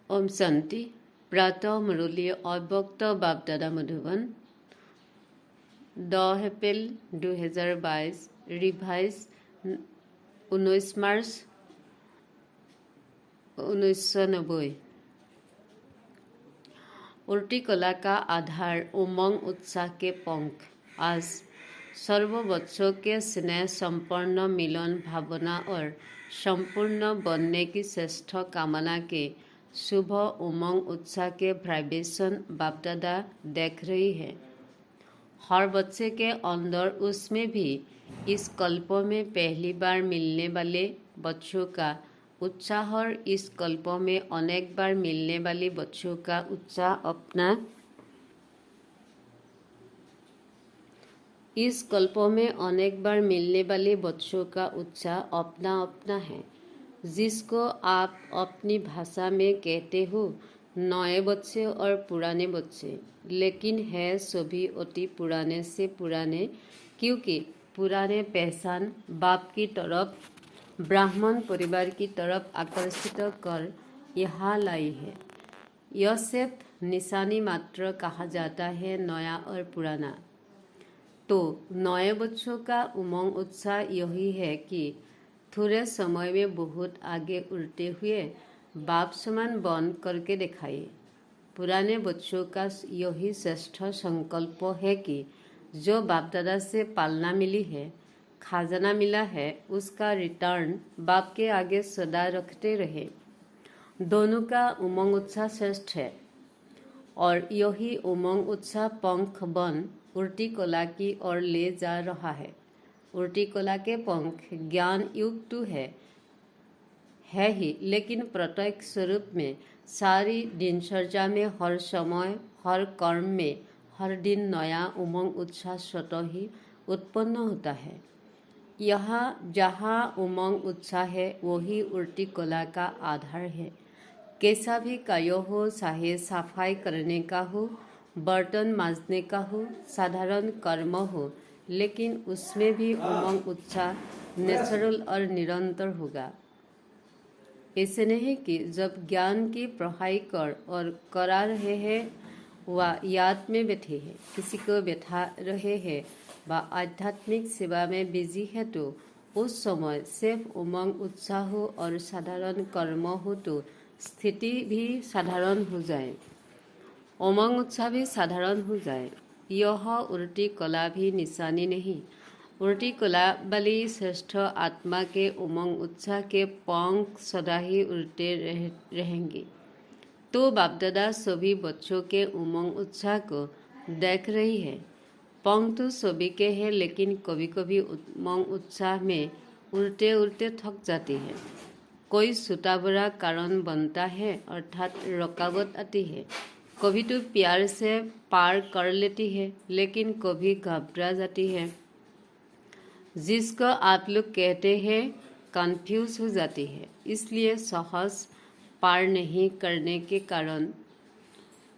ओम शांति। प्रातः मुरली अव्यक्त बापदादा Madhuban 10 April 2022 revise 19 मार्च 1990। उल्टी कला का आधार उमंग उत्साह के पंख। आज सर्व बच्चों के स्नेह संपन्न मिलन भावना और संपूर्ण बनने की श्रेष्ठ कामना के शुभ उमंग उत्साह के वाइब्रेशन बापदादा देख रही है। हर बच्चे के अंदर, उसमें भी इस कल्प में पहली बार मिलने वाले बच्चों का उत्साह और इस कल्प में अनेक बार मिलने वाले बच्चों का उत्साह अपना अपना है, जिसको आप अपनी भाषा में कहते हो नए बच्चे और पुराने बच्चे, लेकिन है सभी अति पुराने से पुराने, क्योंकि पुराने पहचान बाप की तरफ, ब्राह्मण परिवार की तरफ आकर्षित कर यहाँ लाई है। यह सिर्फ निशानी मात्र कहा जाता है, नया और पुराना। तो नए बच्चों का उमंग उत्साह यही है कि थोड़े समय में बहुत आगे उड़ते हुए बाप समान बन करके दिखाइए। पुराने बच्चों का यही श्रेष्ठ संकल्प है कि जो बाप दादा से पालना मिली है, खजाना मिला है, उसका रिटर्न बाप के आगे सदा रखते रहे। दोनों का उमंग उत्साह श्रेष्ठ है और यही उमंग उत्साह पंख बन उल्टी कला की ओर ले जा रहा है। उल्टी कला के पंख ज्ञान युक्त है ही, लेकिन प्रत्येक स्वरूप में, सारी दिनचर्या में, हर समय, हर कर्म में, हर दिन नया उमंग उत्साह स्वतः ही उत्पन्न होता है। यहाँ जहाँ उमंग उत्साह है, वही उल्टी कला का आधार है। कैसा भी कार्य हो, चाहे सफाई करने का हो, बर्तन मांजने का हो, साधारण कर्म हो, लेकिन उसमें भी उमंग उत्साह नेचुरल और निरंतर होगा। ऐसे नहीं कि जब ज्ञान की पढ़ाई कर और करा रहे हैं व याद में बैठे हैं, किसी को बैठा रहे हैं व आध्यात्मिक सेवा में बिजी है, तो उस समय सिर्फ उमंग उत्साह हो और साधारण कर्म हो तो स्थिति भी साधारण हो जाए, उमंग उत्साह भी साधारण हो जाए। यह उल्टी कला भी निशानी नहीं। उल्टी कला वाली श्रेष्ठ आत्मा के उमंग उत्साह के पंख सदा ही उल्टे रहेंगे। तो बापदादा सभी बच्चों के उमंग उत्साह को देख रही है। पंख तो सभी के हैं, लेकिन कभी कभी उमंग उत्साह में उल्टे उल्टे थक जाती है। कोई छोटा बड़ा कारण बनता है, अर्थात रुकावट आती है। कभी तो प्यार से पार कर लेती है, लेकिन कभी घबरा जाती है, जिसको आप लोग कहते हैं कंफ्यूज हो जाती है। इसलिए सहज पार नहीं करने के कारण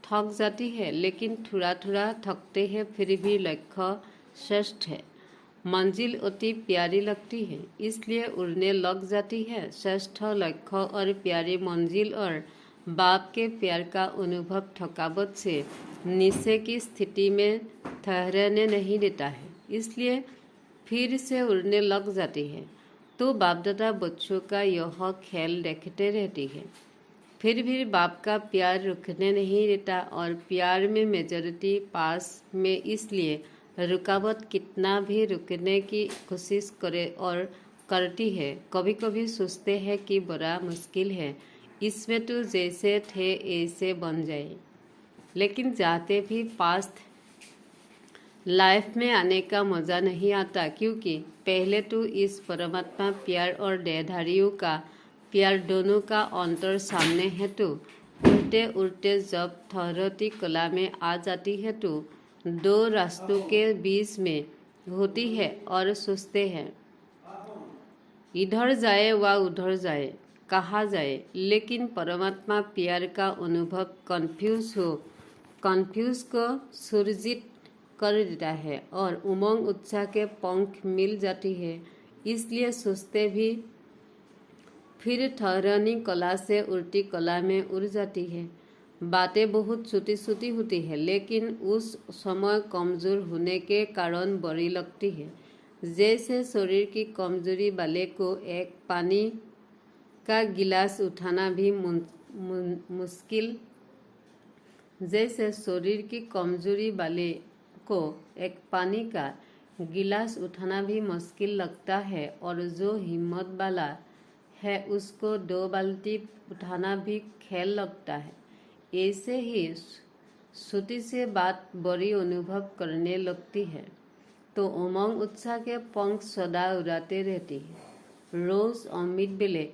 थक जाती है, लेकिन थोड़ा थोड़ा थकते हैं, फिर भी लक्ष्य श्रेष्ठ है। मंजिल अति प्यारी लगती है, इसलिए उड़ने लग जाती है। श्रेष्ठ लक्ष्य और प्यारी मंजिल और बाप के प्यार का अनुभव थकावट से नीचे की स्थिति में ठहरने नहीं देता है, इसलिए फिर से उड़ने लग जाती है। तो बाप दादा बच्चों का यह खेल देखते रहती है। फिर भी बाप का प्यार रुकने नहीं देता और प्यार में मेजॉरिटी पास में, इसलिए रुकावट कितना भी रुकने की कोशिश करे और करती है। कभी कभी सोचते हैं कि बड़ा मुश्किल है, इसमें तो जैसे थे ऐसे बन जाए, लेकिन जाते भी पास्ट लाइफ में आने का मज़ा नहीं आता, क्योंकि पहले तो इस परमात्मा प्यार और देहधारियों का प्यार दोनों का अंतर सामने है। तो उल्टे उल्टे जब थरती कला में आ जाती है, तो दो रास्तों के बीच में होती है और सोचते हैं इधर जाए व उधर जाए, कहा जाए, लेकिन परमात्मा प्यार का अनुभव कंफ्यूज को सुरजित कर देता है और उमंग उत्साह के पंख मिल जाती है। इसलिए सोचते भी फिर ठहरनी कला से उल्टी कला में उड़ जाती है। बातें बहुत छोटी छोटी होती है, लेकिन उस समय कमजोर होने के कारण बड़ी लगती है। जैसे शरीर की कमजोरी वाले को एक पानी का गिलास उठाना भी मुश्किल जैसे शरीर की कमजोरी वाले को एक पानी का गिलास उठाना भी मुश्किल लगता है, और जो हिम्मत वाला है उसको 2 बाल्टी उठाना भी खेल लगता है। ऐसे ही छोटी से बात बड़ी अनुभव करने लगती है, तो उमंग उत्साह के पंख सदा उड़ाते रहती है। रोज अमित बेले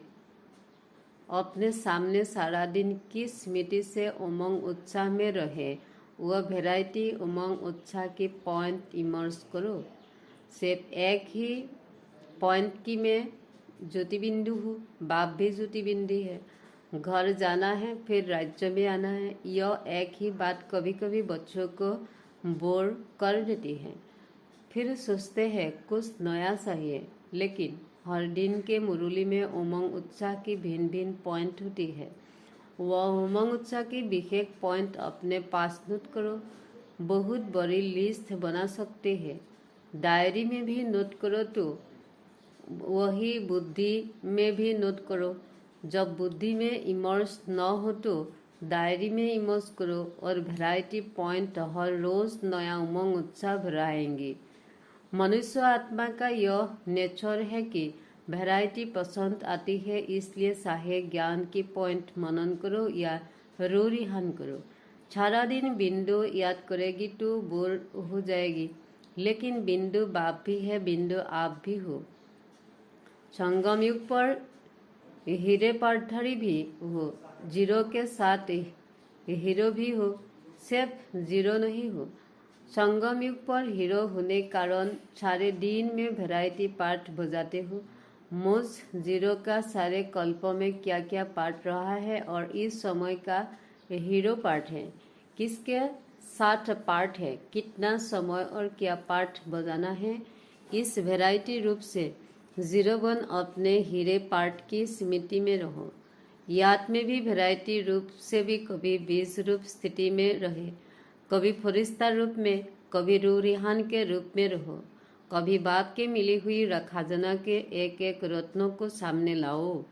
अपने सामने सारा दिन की स्मृति से उमंग उत्साह में रहे, वह वैरायटी उमंग उत्साह की पॉइंट इमर्स करो। सिर्फ एक ही पॉइंट की मैं ज्योति बिंदु हूँ, बाप भी ज्योति बिंदु है। घर जाना है, फिर राज्य में आना है, यह एक ही बात कभी कभी बच्चों को बोर कर देती है। फिर सोचते हैं कुछ नया चाहिए, लेकिन हर दिन के मुरली में उमंग उत्साह की भिन्न भिन्न पॉइंट होती है। वह उमंग उत्साह की विशेष पॉइंट अपने पास नोट करो। बहुत बड़ी लिस्ट बना सकते हैं, डायरी में भी नोट करो, तो वही बुद्धि में भी नोट करो। जब बुद्धि में इमर्स न हो तो डायरी में इमर्स करो, और वैरायटी पॉइंट हर रोज नया उमंग उत्साह भराएंगे। मनुष्य आत्मा का यह नेचर है कि वैरायटी पसंद आती है, इसलिए चाहे ज्ञान की पॉइंट मनन करो या रूरिहान करो। सारा दिन बिंदु याद करेगी तो बोर हो जाएगी, लेकिन बिंदु बाप भी है, बिंदु आप भी हो। संगम युग पर हीरे पार्थरी भी हो, जीरो के साथ हीरो भी हो, सिर्फ जीरो नहीं हो। संगम युग पर हीरो होने कारण सारे दिन में वैरायटी पार्ट बजाते हो। मुझ जीरो का सारे कल्पों में क्या क्या पार्ट रहा है, और इस समय का हीरो पार्ट है, किसके साथ पार्ट है, कितना समय और क्या पार्ट बजाना है। इस वैरायटी रूप से जीरो वन अपने हीरे पार्ट की स्मृति में रहो। याद में भी वैरायटी रूप से भी कभी बीज रूप स्थिति में रहे, कभी फरिश्ता रूप में, कभी रूरिहान के रूप में रहो। कभी बाप के मिली हुई खजाना के एक एक रत्नों को सामने लाओ।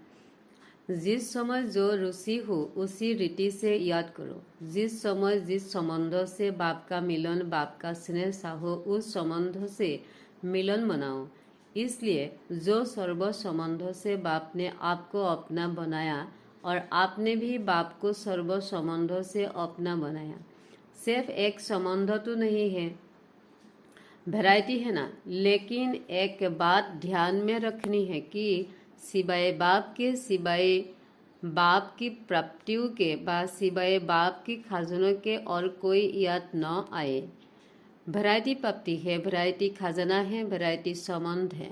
जिस समय जो रुचि हो उसी रीति से याद करो। जिस समय जिस संबंध से बाप का मिलन, बाप का स्नेह चाहो, उस संबंध से मिलन मनाओ। इसलिए जो सर्व संबंधों से बाप ने आपको अपना बनाया, और आपने भी बाप को सर्व संबंधों से अपना बनाया। सिर्फ एक संबंध तो नहीं है, वैरायटी है ना। लेकिन एक बात ध्यान में रखनी है कि सिवाय बाप के, सिवाय बाप की प्राप्तियों के, बाद सिवाय बाप की खजानों के और कोई याद न आए। वैरायटी प्राप्ति है, वैरायटी खजाना है, वैरायटी संबंध है,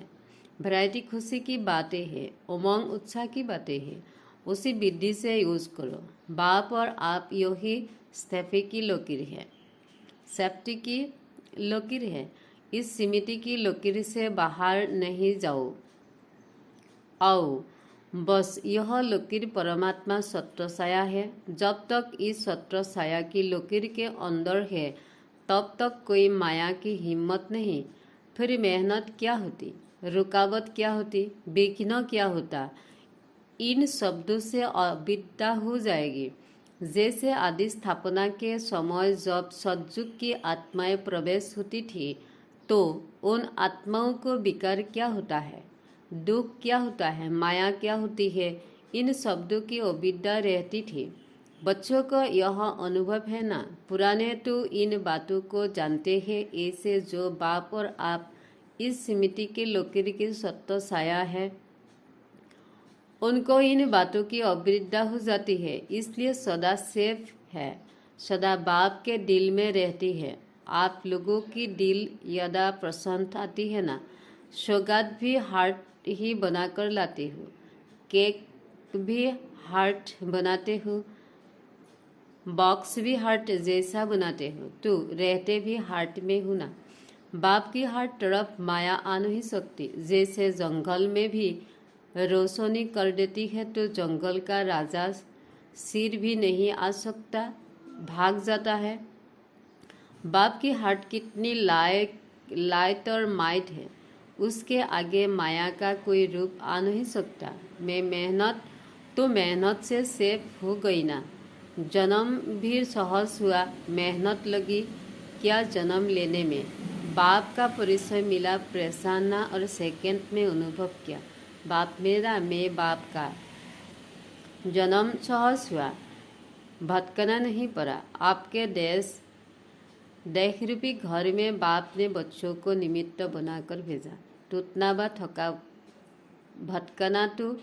वैरायटी खुशी की बातें हैं, उमंग उत्साह की बातें हैं। उसी विधि से यूज करो। बाप और आप यही सेफ्टी की लकीर है, सेफ्टी की लकीर है। इस समिति की लकीर से बाहर नहीं जाओ, आओ। बस यह लकीर परमात्मा सत्य साया है। जब तक इस सत्य साया की लकीर के अंदर है, तब तक कोई माया की हिम्मत नहीं। फिर मेहनत क्या होती, रुकावट क्या होती, विघ्न क्या होता, इन शब्दों से अविद्या हो जाएगी। जैसे आदि स्थापना के समय जब सतयुग की आत्माएं प्रवेश होती थी, तो उन आत्माओं को विकार क्या होता है, दुख क्या होता है, माया क्या होती है, इन शब्दों की अविद्या रहती थी। बच्चों को यह अनुभव है ना, पुराने तो इन बातों को जानते हैं। ऐसे जो बाप और आप इस समिति के लकीर की सत्य साया है, उनको इन बातों की अविद्या हो जाती है, इसलिए सदा सेफ है, सदा बाप के दिल में रहती है। आप लोगों की दिल यदा प्रसन्न आती है ना, सौगात भी हार्ट ही बनाकर लाते हो, केक भी हार्ट बनाते हो, बॉक्स भी हार्ट जैसा बनाते हो, तो रहते भी हार्ट में हो ना। बाप की हर तरफ माया आ नहीं सकती। जैसे जंगल में भी रोशनी कर देती है तो जंगल का राजा सिर भी नहीं आ सकता, भाग जाता है। बाप की हार्ट कितनी लाइट और माइट है, उसके आगे माया का कोई रूप आ नहीं सकता। मैं मेहनत से सेफ हो गई ना। जन्म भी सहज हुआ, मेहनत लगी क्या जन्म लेने में। बाप का परिचय मिला प्रसन्ना और सेकंड में अनुभव किया, बाप मेरा, मैं बाप का। जन्म सहज हुआ, भटकना नहीं पड़ा। आपके देह रूपी घर में बाप ने बच्चों को निमित्त बनाकर भेजा। टूटना व थका भटकना तो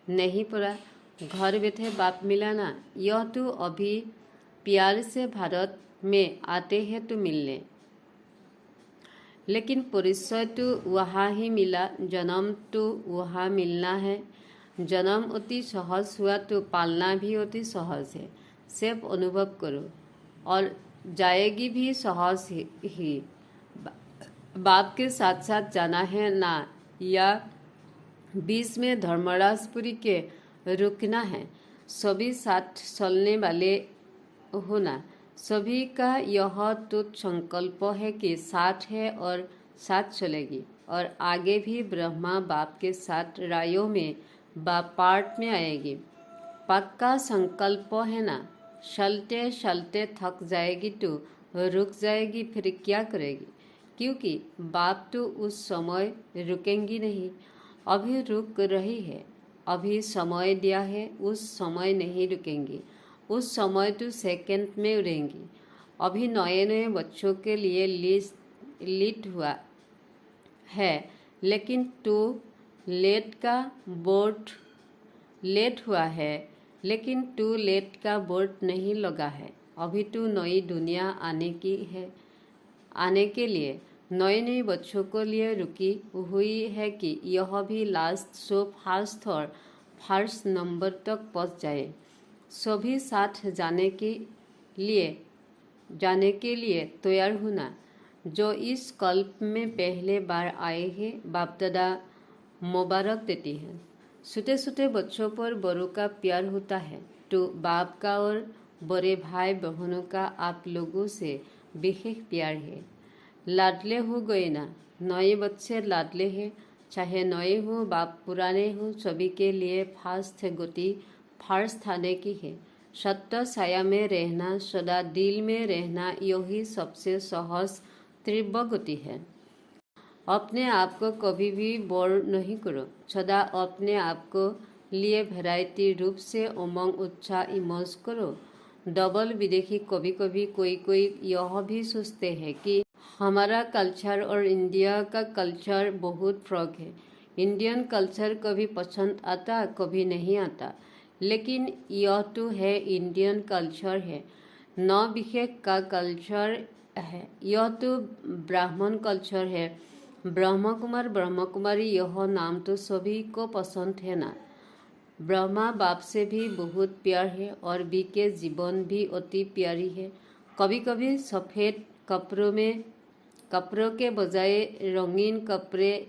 नहीं पड़ा, घर बैठे बाप मिला ना। यह तो अभी प्यार से भारत में आते हैं तो मिलने, लेकिन परिचय तो वहाँ ही मिला, जन्म तो वहाँ मिलना है। जन्म अति सहज हुआ तो पालना भी अति सहज है। सिर्फ अनुभव करो और जाएगी भी सहज ही। बाप के साथ साथ जाना है ना, या बीच में धर्मराजपुरी के रुकना है। सभी साथ चलने वाले होना। सभी का यह तो संकल्प है कि साथ है और साथ चलेगी, और आगे भी ब्रह्मा बाप के साथ रायों में बाप पार्ट में आएगी। पक्का संकल्प है ना। चलते चलते थक जाएगी तो रुक जाएगी, फिर क्या करेगी, क्योंकि बाप तो उस समय रुकेंगी नहीं। अभी रुक रही है, अभी समय दिया है, उस समय नहीं रुकेंगी। उस समय तो सेकंड में उड़ेंगी। अभी नए नए बच्चों के लिए लीट हुआ है, लेकिन टू लेट का बोर्ड लेट हुआ है, लेकिन टू लेट का बोर्ड नहीं लगा है। अभी तो नई दुनिया आने के लिए नए नए बच्चों को लिए रुकी हुई है कि यह भी लास्ट शो फर्स्ट और फर्स्ट नंबर तक पहुंच जाए। सभी साथ जाने के लिए तैयार होना। जो इस कल्प में पहले बार आए हैं, बाप दादा मुबारक देती है। छोटे छोटे बच्चों पर बड़ों का प्यार होता है, तो बाप का और बड़े भाई बहनों का आप लोगों से विशेष प्यार है। लाडले हो गए ना। नए बच्चे लाडले हैं, चाहे नए हो बाप पुराने हो, सभी के लिए फास्ट गति फास्ट थाने की है। सत्य साया में रहना, सदा दिल में रहना, यही सबसे सहज तीव्र गति है। अपने आप को कभी भी बोर नहीं करो। सदा अपने आप को लिए वैरायटी रूप से उमंग उत्साह इमर्ज करो। डबल विदेशी कभी कभी कोई यह भी सोचते हैं कि हमारा कल्चर और इंडिया का कल्चर बहुत फर्क है। इंडियन कल्चर कभी पसंद आता, कभी नहीं आता, लेकिन यह तो है इंडियन कल्चर है, न विशेष का कल्चर है। यह तो ब्राह्मण कल्चर है। ब्रह्म कुमार ब्रह्म कुमारी, यह नाम तो सभी को पसंद है ना। ब्रह्मा बाप से भी बहुत प्यार है और बी के जीवन भी अति प्यारी है। कभी कभी सफ़ेद कपड़ों के बजाय रंगीन कपड़े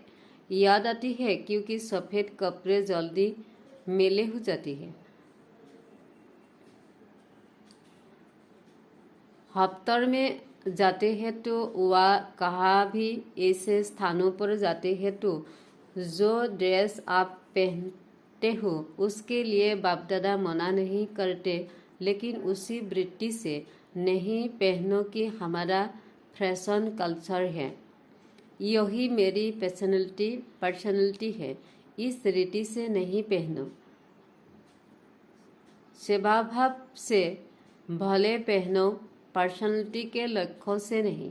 याद आती है, क्योंकि सफ़ेद कपड़े जल्दी मेले हो जाती है। हफ्तर में जाते हैं तो वह कहाँ भी ऐसे स्थानों पर जाते हैं तो जो ड्रेस आप पहनते हो उसके लिए बाप दादा मना नहीं करते, लेकिन उसी वृत्ति से नहीं पहनो कि हमारा फैशन कल्चर है। यही मेरी पर्सनैलिटी है, इस रीति से नहीं पहनो। सेवा भाव से भले पहनो, पर्सनैलिटी के लक्ष्य से नहीं।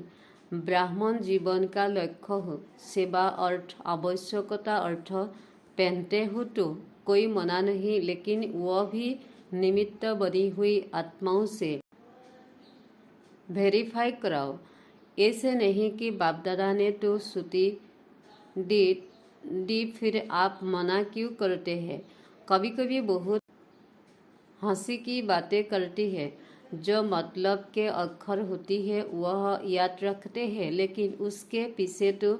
ब्राह्मण जीवन का लक्ष्य हो, सेवा अर्थ आवश्यकता अर्थ पहनते हो तो कोई मना नहीं, लेकिन वह भी निमित्त बनी हुई आत्माओं से वेरीफाई कराओ। ऐसे नहीं कि बाप दादा ने तो श्रुति दी फिर आप मना क्यों करते हैं। कभी कभी बहुत हंसी की बातें करती है, जो मतलब के अक्षर होती है वह याद रखते हैं, लेकिन उसके पीछे तो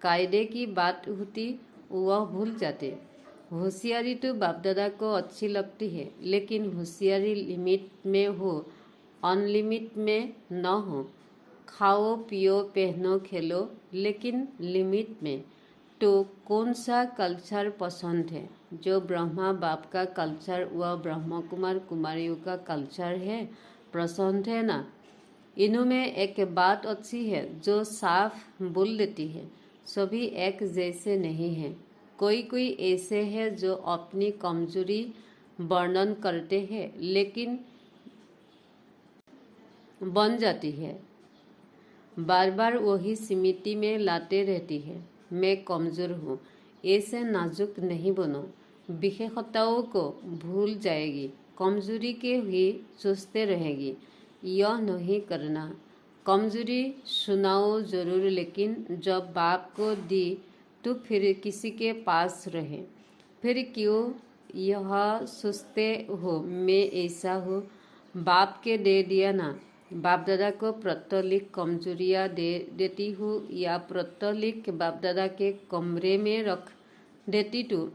कायदे की बात होती वह भूल जाते। होशियारी तो बाप दादा को अच्छी लगती है, लेकिन होशियारी लिमिट में हो, अनलिमिट में न हो। खाओ पियो पहनो खेलो, लेकिन लिमिट में। तो कौन सा कल्चर पसंद है? जो ब्रह्मा बाप का कल्चर व ब्रह्म कुमार कुमारियों का कल्चर है, पसंद है ना? इनमें एक बात अच्छी है जो साफ बोल देती है, सभी एक जैसे नहीं हैं। कोई कोई ऐसे हैं जो अपनी कमजोरी वर्णन करते हैं, लेकिन बन जाती है, बार बार वही स्मृति में लाते रहती है, मैं कमजोर हूँ। ऐसे नाजुक नहीं बनो, विशेषताओं को भूल जाएगी, कमजोरी के ही सोचते रहेगी। यह नहीं करना। कमजोरी सुनाओ जरूर, लेकिन जब बाप को दी तो फिर किसी के पास रहे। फिर क्यों यह सोचते हो मैं ऐसा हूँ? बाप के दे दिया ना। बाप दादा को प्रत्यलिक कमजोरियाँ दे देती हूँ, या प्रत्यलिक बाप दादा के कमरे में रख देती तो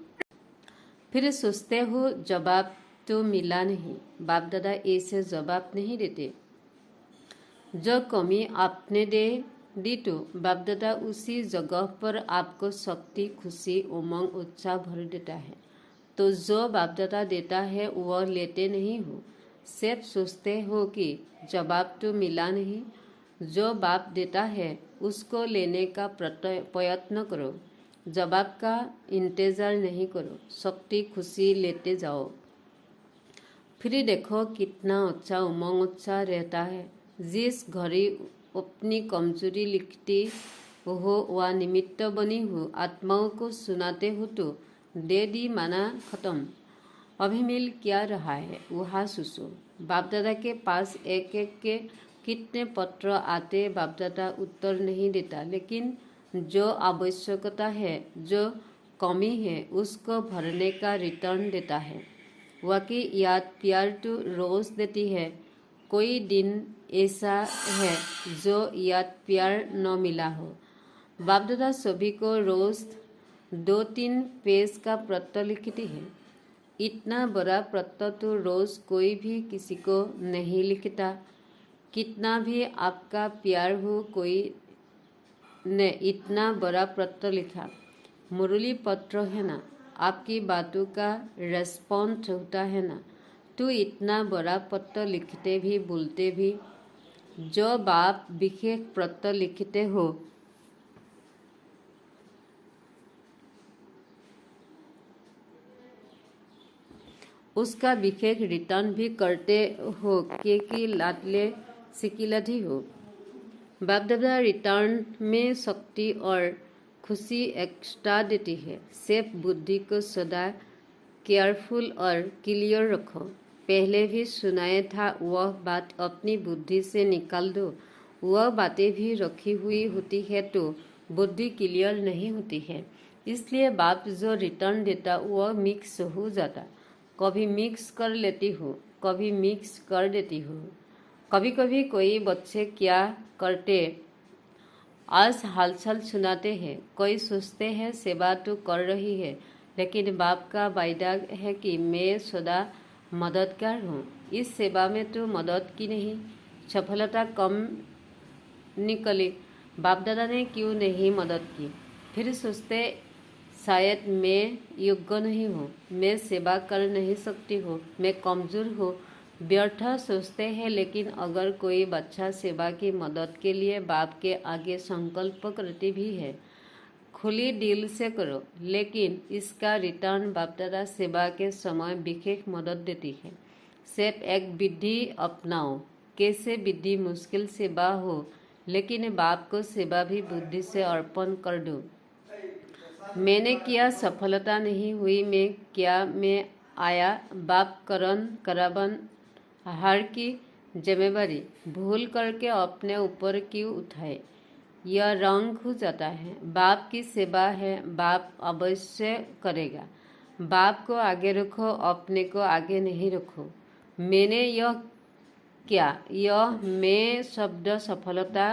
फिर सोचते हो जवाब तो मिला नहीं। बाप दादा ऐसे जवाब नहीं देते। जो कमी आपने दे दी तो बाप दादा उसी जगह पर आपको शक्ति खुशी उमंग उत्साह भर देता है। तो जो बाप दादा देता है वह लेते नहीं हो, सिर्फ सोचते हो कि जवाब तो मिला नहीं। जो बाप देता है उसको लेने का प्रयत्न करो, जवाब का इंतजार नहीं करो, शक्ति खुशी लेते जाओ। फिर देखो कितना अच्छा उमंग उत्साह रहता है। जिस घड़ी अपनी कमजोरी लिखती हो व निमित्त बनी हो, आत्माओं को सुनाते हो तो दे दी माना खत्म। अभी मिल क्या रहा है वहाँ सुसो। बाप दादा के पास एक एक के कितने पत्र आते, बाप दादा उत्तर नहीं देता, लेकिन जो आवश्यकता है, जो कमी है, उसको भरने का रिटर्न देता है। वाकई याद प्यार तो रोज देती है। कोई दिन ऐसा है जो याद प्यार न मिला हो। बाप दादा सभी को रोज 2-3 पेज का पत्र लिखती है। इतना बड़ा पत्र तो रोज कोई भी किसी को नहीं लिखता। कितना भी आपका प्यार हो, कोई ने इतना बड़ा पत्र लिखा। मुरली पत्र है ना, आपकी बातों का रेस्पॉन्स होता है ना, तो इतना बड़ा पत्र लिखते भी बोलते भी। जो बाप विशेष पत्र लिखते हो उसका विशेष रिटर्न भी करते हो, क्योंकि लाडले सिकिलधी हो। बाप दादा रिटर्न में शक्ति और खुशी एक्स्ट्रा देती है। सिर्फ बुद्धि को सदा केयरफुल और क्लियर रखो। पहले भी सुनाया था, वह बात अपनी बुद्धि से निकाल दो। वह बातें भी रखी हुई होती है तो बुद्धि क्लियर नहीं होती है, इसलिए बाप जो रिटर्न देता वह मिक्स हो जाता। कभी मिक्स कर लेती हो, कभी मिक्स कर देती हो। कभी कभी कोई बच्चे क्या करते, आज हालचाल सुनाते हैं, कोई सोचते हैं सेवा तो कर रही है, लेकिन बाप का वायदा है कि मैं सदा मददगार हूँ। इस सेवा में तो मदद की नहीं, सफलता कम निकली। बाप दादा ने क्यों नहीं मदद की? फिर सोचते शायद मैं योग्य नहीं हूँ, मैं सेवा कर नहीं सकती हूँ, मैं कमज़ोर हूँ। व्यर्थ सोचते हैं, लेकिन अगर कोई बच्चा सेवा की मदद के लिए बाप के आगे संकल्प करती भी है, खुली दिल से करो, लेकिन इसका रिटर्न बाप दादा सेवा के समय विशेष मदद देती है। सिर्फ एक विधि अपनाओ। कैसे विधि? मुश्किल सेवा हो, लेकिन बाप को सेवा भी बुद्धि से अर्पण कर दो। मैंने किया, सफलता नहीं हुई, मैं क्या में आया? बाप करन कराबन हर की जिम्मेवारी भूल करके अपने ऊपर क्यों उठाए? यह रंग हो जाता है। बाप की सेवा है, बाप अवश्य करेगा। बाप को आगे रखो, अपने को आगे नहीं रखो। मैंने यह क्या, यह मैं शब्द सफलता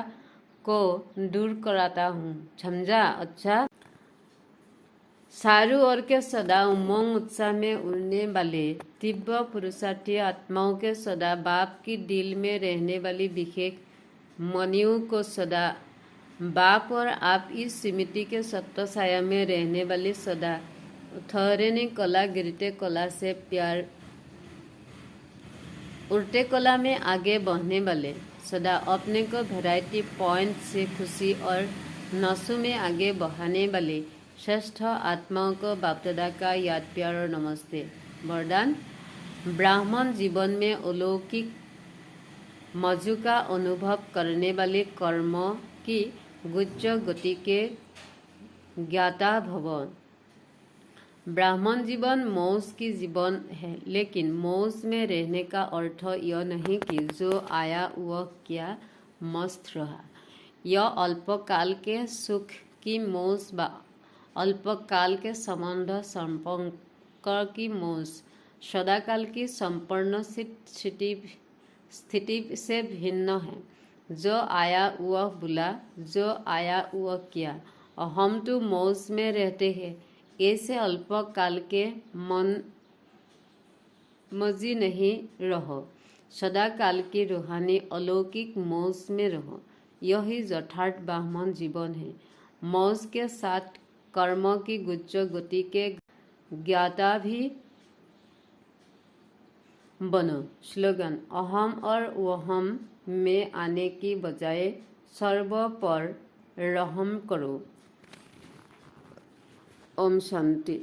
को दूर कराता हूँ, समझा? अच्छा, चारों ओर के सदा उमंग उत्साह में उड़ने वाले तीव्र पुरुषार्थी आत्माओं के सदा बाप की दिल में रहने वाली विवेक मनियों को सदा बाप और आप इस समिति के सत्य साया में रहने वाली सदा ठहरने कला गिरते कला से प्यार उड़ते कला में आगे बढ़ने वाले सदा अपने को वैरायटी पॉइंट से खुशी और नशों में आगे बढ़ाने वाले श्रेष्ठ आत्माओं को बापदादा का याद प्यार और नमस्ते। वरदान। ब्राह्मण जीवन में अलौकिक मजू का अनुभव करने वाले कर्म की गुच्च गति के ज्ञाता भव। ब्राह्मण जीवन मौज की जीवन है, लेकिन मौज में रहने का अर्थ यह नहीं कि जो आया वह क्या मस्त रहा। यह अल्पकाल के सुख की मौज व अल्पकाल के संबंध संपर्क की मौज सदाकाल की संपूर्ण स्थिति से भिन्न है। जो आया वह बुला, जो आया वह किया, और हम तो मौज में रहते हैं। ऐसे अल्पकाल के मन मजी नहीं रहो, सदाकाल की रूहानी अलौकिक मौज में रहो। यही यथार्थ ब्राह्मण जीवन है। मौज के साथ कर्म की गुच्च गति के ज्ञाता भी बनो। स्लोगन। अहम और वहम में आने की बजाय सर्व पर रहम करो। ओम शांति।